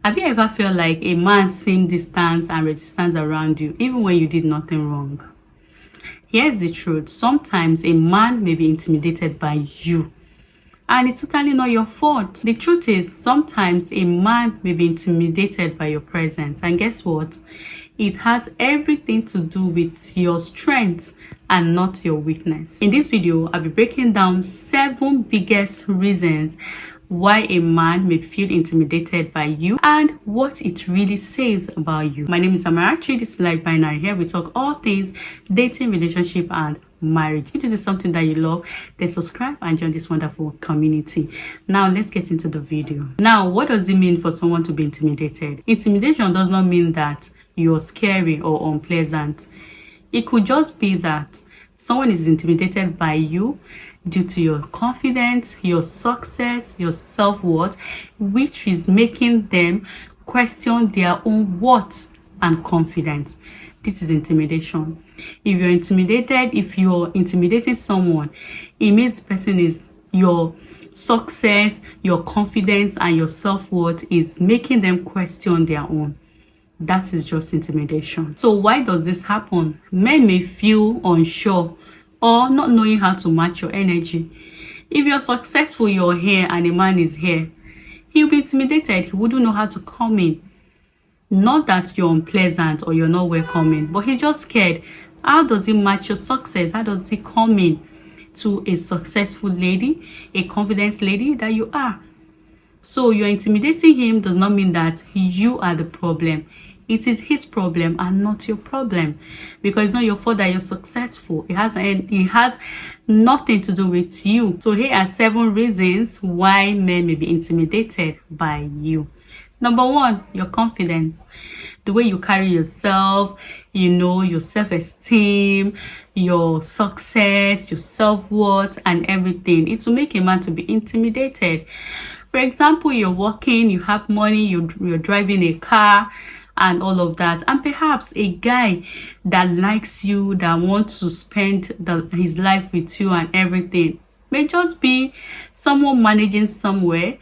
Have you ever felt like a man seemed distant and resistant around you, even when you did nothing wrong? Here's the truth. Sometimes a man may be intimidated by you, and it's totally not your fault. The truth is, sometimes a man may be intimidated by your presence. And guess what? It has everything to do with your strengths and not your weakness. In this video, I'll be breaking down 7 biggest reasons why a man may feel intimidated by you and what it really says about you. My name is Amarachi. This is Life Binary. Here we talk all things dating, relationship, and marriage. If this is something that you love, then subscribe and join this wonderful community. Now let's get into the video. Now, what does it mean for someone to be intimidated? Intimidation does not mean that you're scary or unpleasant. It could just be that someone is intimidated by you due to your confidence, your success, your self-worth, which is making them question their own worth and confidence. This is intimidation. If you're intimidating someone, it means the person is your success, your confidence, and your self-worth is making them question their own. That is just intimidation. So why does this happen? Men may feel unsure or not knowing how to match your energy. If you're successful, you're here, and a man is here, he'll be intimidated. He wouldn't know how to come in. Not that you're unpleasant or you're not welcoming, but he's just scared. How does he match your success? How does he come in to a successful lady, a confident lady that you are? So you're intimidating him does not mean that you are the problem. It is his problem and not your problem, because it's not your fault that you're successful. It has nothing to do with you. So here are 7 reasons why men may be intimidated by you. Number 1, your confidence. The way you carry yourself, your self-esteem, your success, your self-worth, and everything. It will make a man to be intimidated. For example, you're working, you have money, you're driving a car, and all of that, and perhaps a guy that likes you, that wants to spend his life with you and everything, may just be someone managing somewhere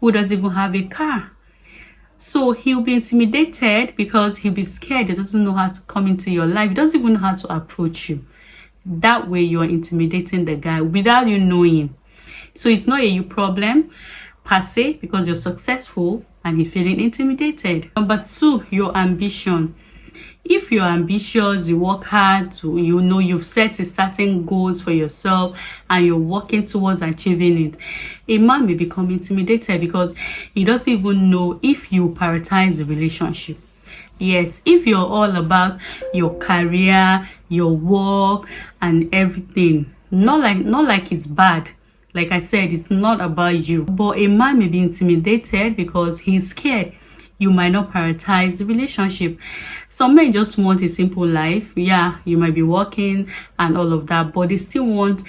who doesn't even have a car. So he'll be intimidated because he'll be scared. He doesn't know how to come into your life. He doesn't even know how to approach you. That way you're intimidating the guy without you knowing. So it's not a you problem per se, because you're successful and he's feeling intimidated. Number 2, your ambition. If you're ambitious, you work hard you've set a certain goals for yourself and you're working towards achieving it, a man may become intimidated because he doesn't even know if you prioritize the relationship. Yes, if you're all about your career, your work, and everything, not like it's bad. Like I said, it's not about you. But a man may be intimidated because he's scared you might not prioritize the relationship. Some men just want a simple life. Yeah, you might be working and all of that, but they still want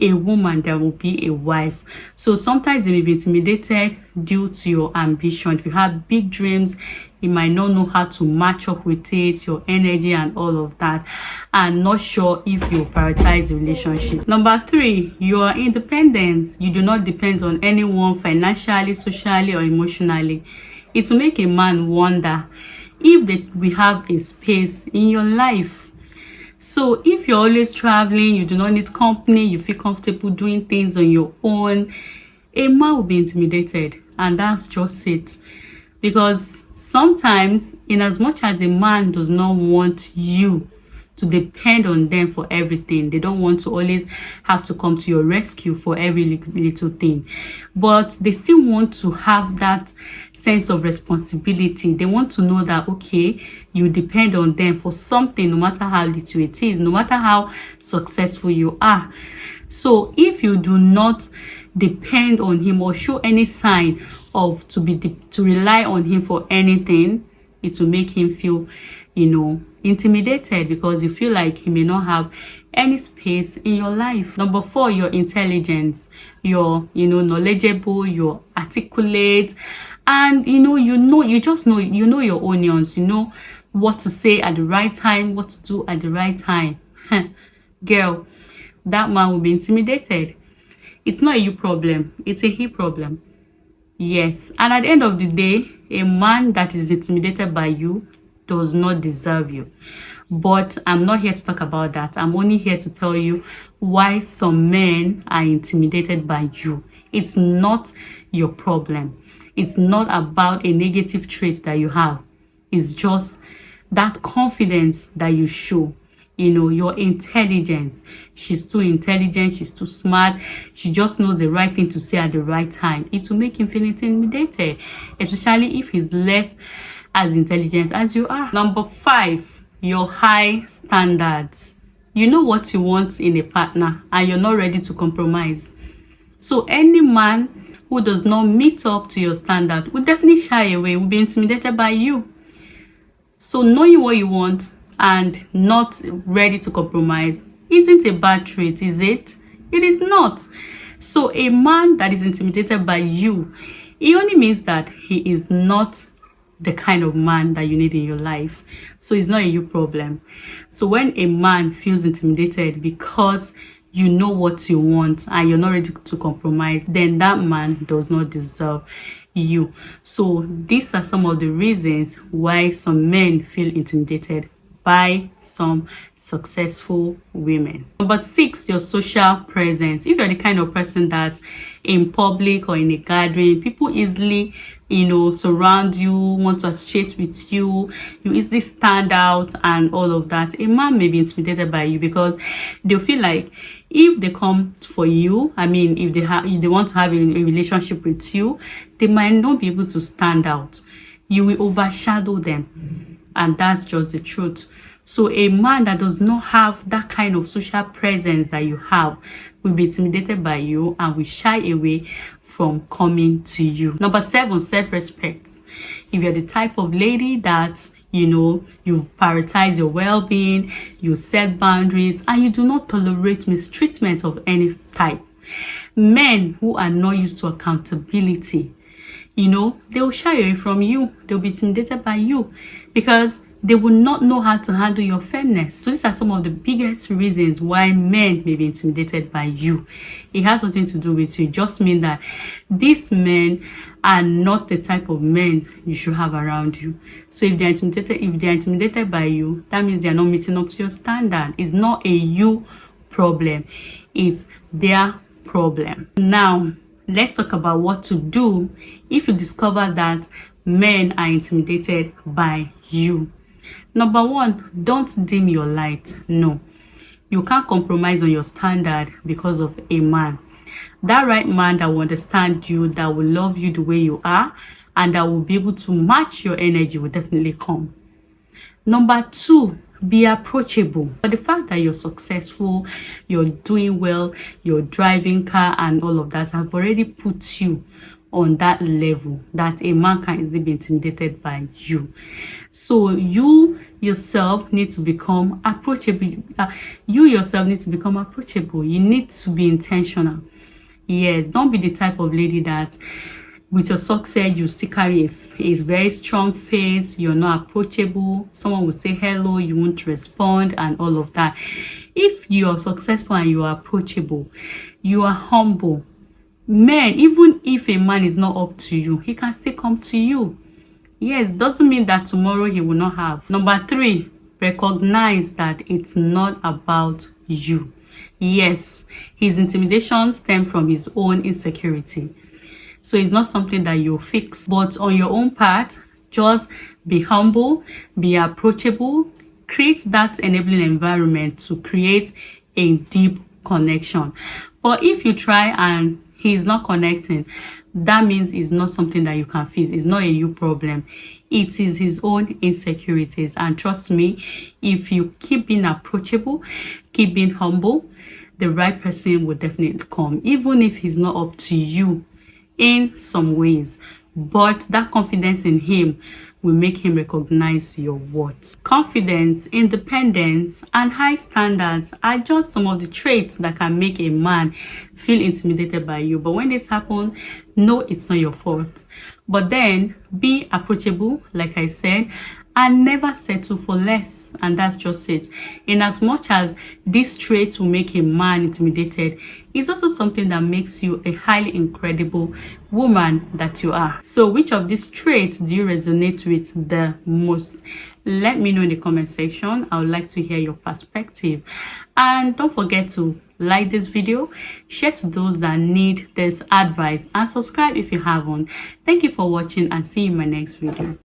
a woman that will be a wife. So sometimes they may be intimidated due to your ambition. If you have big dreams, you might not know how to match up with it, your energy and all of that, and not sure if you prioritize the relationship. Number 3, you are independent. You do not depend on anyone financially, socially, or emotionally. It will make a man wonder if we have a space in your life. So if you're always traveling, you do not need company, you feel comfortable doing things on your own, a man will be intimidated. And that's just it. Because sometimes, in as much as a man does not want you to depend on them for everything, they don't want to always have to come to your rescue for every little thing, but they still want to have that sense of responsibility. They want to know that, okay, you depend on them for something, no matter how little it is, no matter how successful you are. So if you do not depend on him or show any sign of to rely on him for anything, it will make him feel intimidated, because you feel like he may not have any space in your life. Number 4, your intelligence. You're knowledgeable, you're articulate, and you know your onions. You know what to say at the right time, what to do at the right time. Girl, that man will be intimidated. It's not a you problem, it's a he problem. Yes, and at the end of the day, a man that is intimidated by you does not deserve you. But I'm not here to talk about that. I'm only here to tell you why some men are intimidated by you. It's not your problem. It's not about a negative trait that you have. It's just that confidence that you show. You know, your intelligence. She's too intelligent, she's too smart, she just knows the right thing to say at the right time. It will make him feel intimidated, especially if he's less as intelligent as you are. Number 5, your high standards. You know what you want in a partner and you're not ready to compromise. So any man who does not meet up to your standard will definitely shy away, will be intimidated by you. So knowing what you want and not ready to compromise isn't a bad trait, is it? It is not. So a man that is intimidated by you, it only means that he is not the kind of man that you need in your life. So it's not a you problem. So when a man feels intimidated because you know what you want and you're not ready to compromise, then that man does not deserve you. So these are some of the reasons why some men feel intimidated by some successful women. Number 6, your social presence. If you're the kind of person that in public or in a gathering, people easily, surround you, want to associate with you, you easily stand out and all of that, a man may be intimidated by you because they'll feel like if they come for you, if they want to have a relationship with you, they might not be able to stand out. You will overshadow them. And that's just the truth. So a man that does not have that kind of social presence that you have will be intimidated by you and will shy away from coming to you. Number 7, self-respect. If you're the type of lady that, you prioritize your well-being, you set boundaries, and you do not tolerate mistreatment of any type. Men who are not used to accountability, they will shy away from you. They'll be intimidated by you because they will not know how to handle your firmness. So these are some of the biggest reasons why men may be intimidated by you. It has something to do with you. It just means that these men are not the type of men you should have around you. So if they're intimidated by you, that means they're not meeting up to your standard. It's not a you problem. It's their problem. Now, let's talk about what to do if you discover that men are intimidated by you. Number 1, don't dim your light. No, you can't compromise on your standard because of a man. That right man that will understand you, that will love you the way you are, and that will be able to match your energy will definitely come. Number 2, be approachable. But the fact that you're successful, you're doing well, you're driving car and all of that have already put you on that level that a man can easily be intimidated by you. So you yourself need to become approachable. You need to be intentional. Yes, don't be the type of lady that with your success, you still carry a very strong face. You're not approachable. Someone will say hello, you won't respond and all of that. If you are successful and you are approachable, you are humble, men, even if a man is not up to you, he can still come to you. Yes, doesn't mean that tomorrow he will not have. Number 3, recognize that it's not about you. Yes, his intimidation stems from his own insecurity. So it's not something that you'll fix. But on your own part, just be humble, be approachable, create that enabling environment to create a deep connection. But if you try and he's not connecting, that means it's not something that you can fix. It's not a you problem. It is his own insecurities. And trust me, if you keep being approachable, keep being humble, the right person will definitely come, even if he's not up to you in some ways. But that confidence in him will make him recognize your worth. Confidence, independence, and high standards are just some of the traits that can make a man feel intimidated by you. But when this happens, no, it's not your fault. But then be approachable, like I said, and never settle for less. And that's just it. In as much as these traits will make a man intimidated, it's also something that makes you a highly incredible woman that you are. So which of these traits do you resonate with the most? Let me know in the comment section. I would like to hear your perspective. And don't forget to like this video, share to those that need this advice, and subscribe if you haven't. Thank you for watching, and see you in my next video.